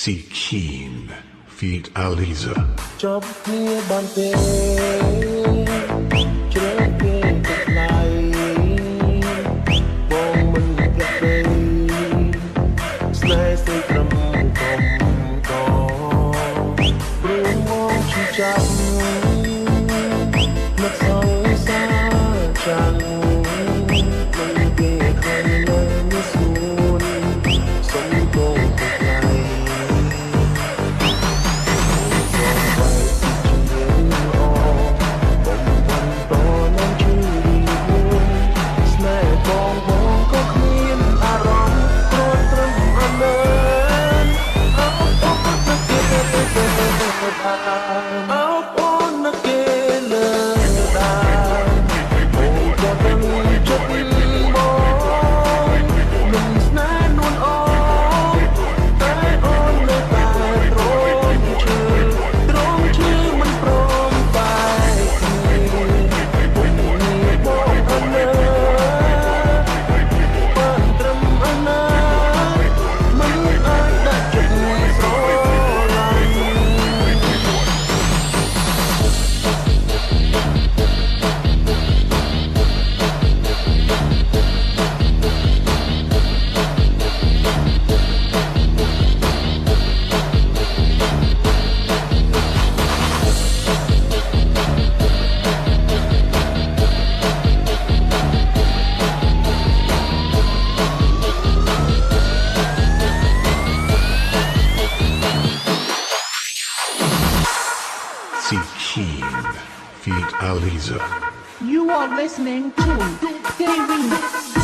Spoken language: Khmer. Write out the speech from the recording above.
See Keen, feed Aliza. ចប់គ្នាបានទេជ្រើគេទៅថ្លៃបងមិនប្រកេស្នេហ៍ស្រីត្រឹមកុំកព្រមមកជីចាប់នឹកសងសាចាំមិនគេឃើញនៅនេះសួនសុំកុំទៅថ្លៃSee Keen, feed Aliza. You are listening to Day Remix.